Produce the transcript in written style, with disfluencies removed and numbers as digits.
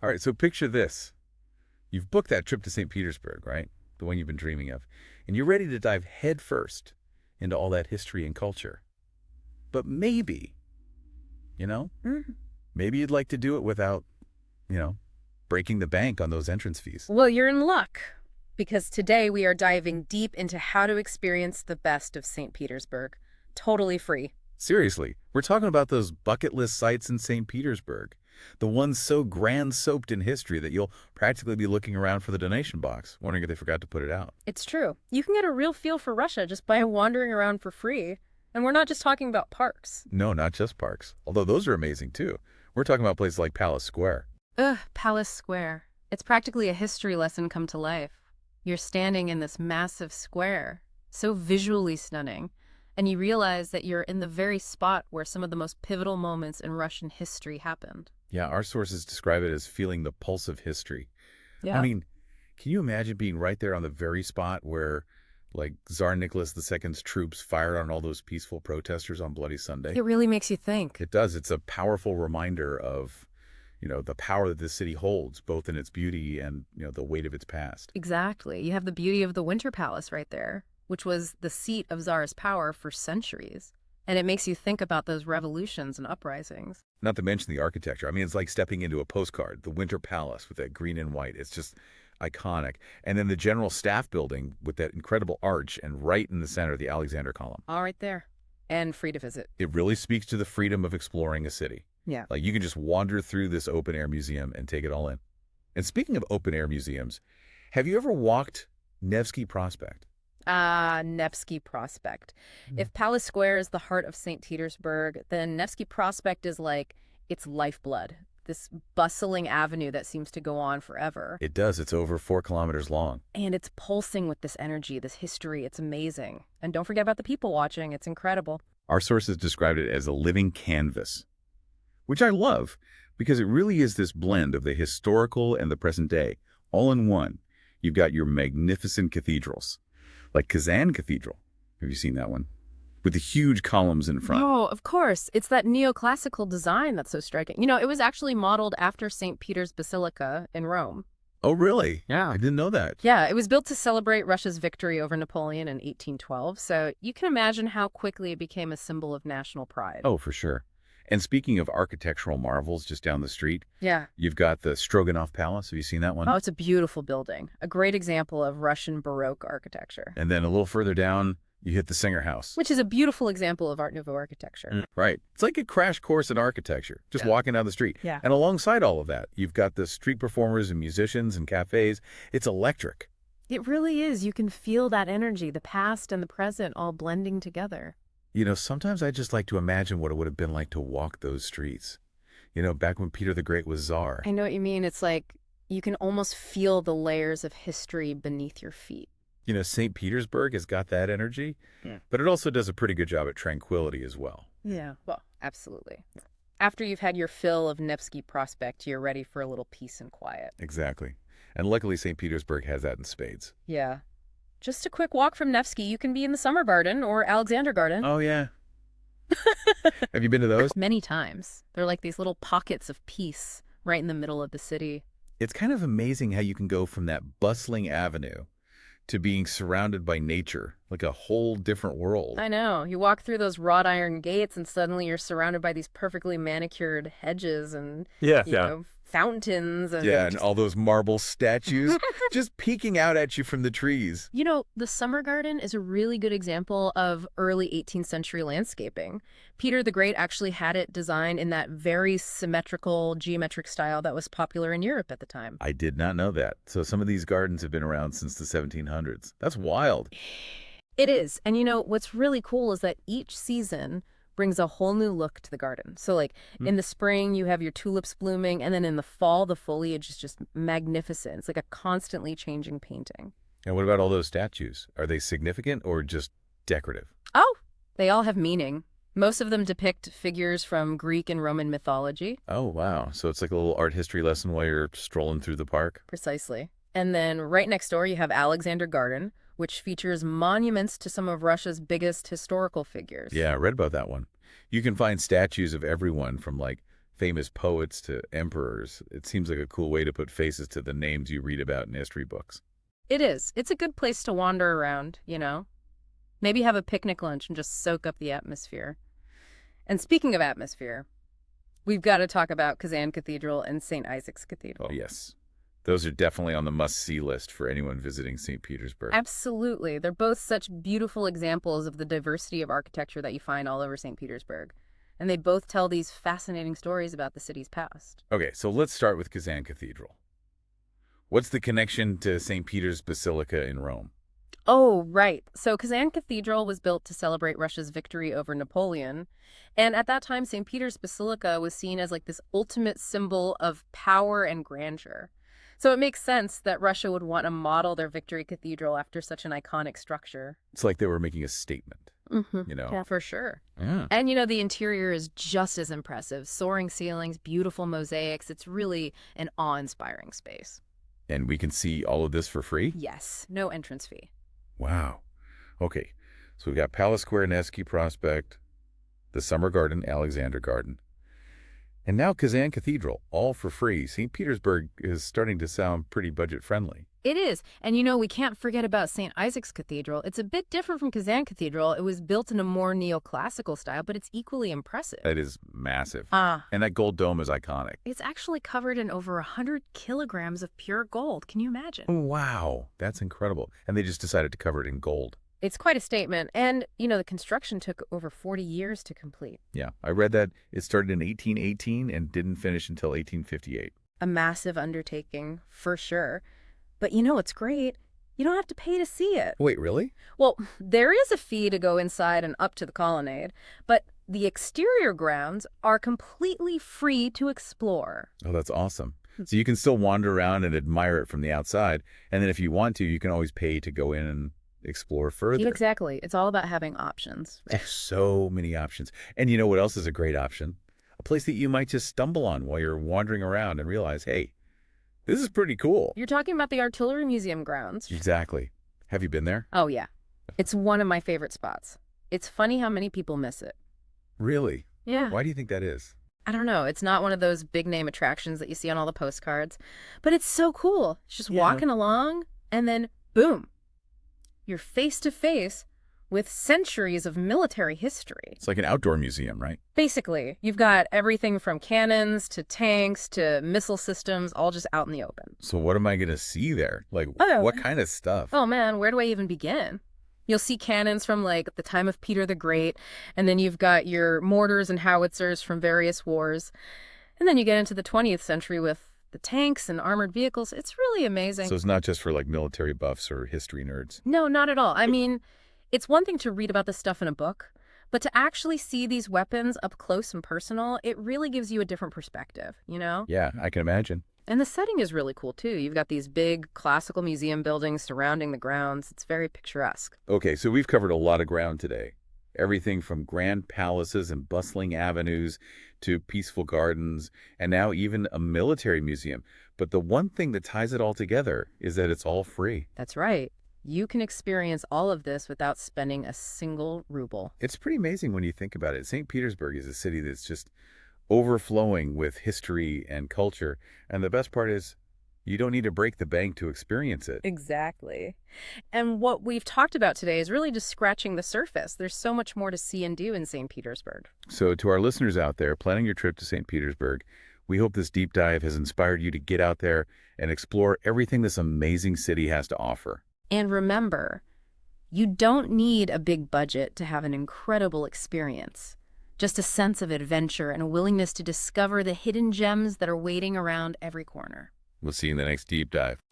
All right, so picture this. You've booked that trip to St. Petersburg, right? The one you've been dreaming of. And you're ready to dive headfirst into all that history and culture. But maybe, you know, maybe you'd like to do it without, you know, breaking the bank on those entrance fees. Well, you're in luck, because today we are diving deep into how to experience the best of St. Petersburg, totally free. Seriously, we're talking about those bucket list sites in St. Petersburg. The ones so grand-soaked in history that you'll practically be looking around for the donation box, wondering if they forgot to put it out. It's true. You can get a real feel for Russia just by wandering around for free. And we're not just talking about parks. No, not just parks, although those are amazing too. We're talking about places like Palace Square. Ugh, Palace Square. It's practically a history lesson come to life. You're standing in this massive square, so visually stunning, and you realize that you're in the very spot where some of the most pivotal moments in Russian history happened. Yeah, our sources describe it as feeling the pulse of history. Yeah. I mean, can you imagine being right there on the very spot where, like, Tsar Nicholas II's troops fired on all those peaceful protesters on Bloody Sunday? It really makes you think. It does. It's a powerful reminder of, you know, the power that this city holds, both in its beauty and, you know, the weight of its past. Exactly. You have the beauty of the Winter Palace right there, which was the seat of Tsar's power for centuries. And it makes you think about those revolutions and uprisings. Not to mention the architecture. I mean, it's like stepping into a postcard, the Winter Palace with that green and white. It's just iconic. And then the General Staff Building with that incredible arch and right in the center, the Alexander Column. All right there. And free to visit. It really speaks to the freedom of exploring a city. Yeah. Like, you can just wander through this open-air museum and take it all in. And speaking of open-air museums, have you ever walked Nevsky Prospect? Nevsky Prospect. If Palace Square is the heart of St. Petersburg, then Nevsky Prospect is like its lifeblood, this bustling avenue that seems to go on forever. It does. It's over 4 kilometers long. And it's pulsing with this energy, this history. It's amazing. And don't forget about the people watching. It's incredible. Our sources described it as a living canvas, which I love because it really is this blend of the historical and the present day, all in one. You've got your magnificent cathedrals, like Kazan Cathedral. Have you seen that one? With the huge columns in front. Oh, of course. It's that neoclassical design that's so striking. You know, it was actually modeled after St. Peter's Basilica in Rome. Oh, really? Yeah. I didn't know that. Yeah, it was built to celebrate Russia's victory over Napoleon in 1812, so you can imagine how quickly it became a symbol of national pride. Oh, for sure. And speaking of architectural marvels just down the street, Yeah. you've got the Stroganov Palace. Have you seen that one? Oh, it's a beautiful building. A great example of Russian Baroque architecture. And then a little further down, you hit the Singer House. Which is a beautiful example of Art Nouveau architecture. Right. It's like a crash course in architecture, just walking down the street. Yeah. And alongside all of that, you've got the street performers and musicians and cafes. It's electric. It really is. You can feel that energy, the past and the present all blending together. You know, sometimes I just like to imagine what it would have been like to walk those streets. You know, back when Peter the Great was Tsar. I know what you mean. It's like you can almost feel the layers of history beneath your feet. You know, St. Petersburg has got that energy, but it also does a pretty good job at tranquility as well. Yeah. Well, absolutely. After you've had your fill of Nevsky Prospect, you're ready for a little peace and quiet. Exactly. And luckily, St. Petersburg has that in spades. Yeah. Just a quick walk from Nevsky, you can be in the Summer Garden or Alexander Garden. Oh, yeah. Have you been to those? Many times. They're like these little pockets of peace right in the middle of the city. It's kind of amazing how you can go from that bustling avenue to being surrounded by nature, like a whole different world. I know. You walk through those wrought iron gates and suddenly you're surrounded by these perfectly manicured hedges and you know, fountains. And all those marble statues just peeking out at you from the trees. You know, the Summer Garden is a really good example of early 18th century landscaping. Peter the Great actually had it designed in that very symmetrical, geometric style that was popular in Europe at the time. I did not know that. So some of these gardens have been around since the 1700s. That's wild. It is. And you know, what's really cool is that each season brings a whole new look to the garden. So like in the spring, you have your tulips blooming, and then in the fall, the foliage is just magnificent. It's like a constantly changing painting. And what about all those statues? Are they significant or just decorative? Oh, they all have meaning. Most of them depict figures from Greek and Roman mythology. Oh, wow. So it's like a little art history lesson while you're strolling through the park? Precisely. And then right next door, you have Alexander Garden, which features monuments to some of Russia's biggest historical figures. Yeah, I read about that one. You can find statues of everyone from like famous poets to emperors. It seems like a cool way to put faces to the names you read about in history books. It is. It's a good place to wander around, you know? Maybe have a picnic lunch and just soak up the atmosphere. And speaking of atmosphere, we've got to talk about Kazan Cathedral and St. Isaac's Cathedral. Oh, yes. Those are definitely on the must-see list for anyone visiting St. Petersburg. Absolutely. They're both such beautiful examples of the diversity of architecture that you find all over St. Petersburg. And they both tell these fascinating stories about the city's past. Okay, so let's start with Kazan Cathedral. What's the connection to St. Peter's Basilica in Rome? Oh, right. So Kazan Cathedral was built to celebrate Russia's victory over Napoleon. And at that time, St. Peter's Basilica was seen as like this ultimate symbol of power and grandeur. So it makes sense that Russia would want to model their victory cathedral after such an iconic structure. It's like they were making a statement, you know? Yeah, for sure. Yeah. And, the interior is just as impressive. Soaring ceilings, beautiful mosaics. It's really an awe-inspiring space. And we can see all of this for free? Yes, no entrance fee. Wow. Okay, so we've got Palace Square, Nevsky Prospect, the Summer Garden, Alexander Garden, and now Kazan Cathedral, all for free. St. Petersburg is starting to sound pretty budget-friendly. It is. And we can't forget about St. Isaac's Cathedral. It's a bit different from Kazan Cathedral. It was built in a more neoclassical style, but it's equally impressive. That is massive. Ah. And that gold dome is iconic. It's actually covered in over 100 kilograms of pure gold. Can you imagine? Wow, that's incredible. And they just decided to cover it in gold. It's quite a statement. And, the construction took over 40 years to complete. Yeah, I read that it started in 1818 and didn't finish until 1858. A massive undertaking, for sure. But what's great? You don't have to pay to see it. Wait, really? Well, there is a fee to go inside and up to the colonnade, but the exterior grounds are completely free to explore. Oh, that's awesome. So you can still wander around and admire it from the outside, and then if you want to, you can always pay to go in and explore further. Exactly. It's all about having options. There's so many options. And you know what else is a great option? A place that you might just stumble on while you're wandering around and realize, hey, this is pretty cool. You're talking about the Artillery Museum grounds. Exactly. Have you been there? Oh, yeah. It's one of my favorite spots. It's funny how many people miss it. Really? Yeah. Why do you think that is? I don't know. It's not one of those big name attractions that you see on all the postcards, but it's so cool. It's just walking along and then boom, you're face to face with centuries of military history. It's like an outdoor museum, right? Basically, you've got everything from cannons to tanks to missile systems all just out in the open. So what am I going to see there? Like, what kind of stuff? Oh man, where do I even begin? You'll see cannons from like the time of Peter the Great, and then you've got your mortars and howitzers from various wars. And then you get into the 20th century with the tanks and armored vehicles. It's really amazing. So it's not just for like military buffs or history nerds? No, not at all. I mean, it's one thing to read about this stuff in a book, but to actually see these weapons up close and personal, it really gives you a different perspective, Yeah, I can imagine. And the setting is really cool, too. You've got these big classical museum buildings surrounding the grounds. It's very picturesque. Okay, so we've covered a lot of ground today. Everything from grand palaces and bustling avenues to peaceful gardens, and now even a military museum. But the one thing that ties it all together is that it's all free. That's right. You can experience all of this without spending a single ruble. It's pretty amazing when you think about it. St. Petersburg is a city that's just overflowing with history and culture. And the best part is you don't need to break the bank to experience it. Exactly. And what we've talked about today is really just scratching the surface. There's so much more to see and do in St. Petersburg. So to our listeners out there planning your trip to St. Petersburg, we hope this deep dive has inspired you to get out there and explore everything this amazing city has to offer. And remember, you don't need a big budget to have an incredible experience. Just a sense of adventure and a willingness to discover the hidden gems that are waiting around every corner. We'll see you in the next deep dive.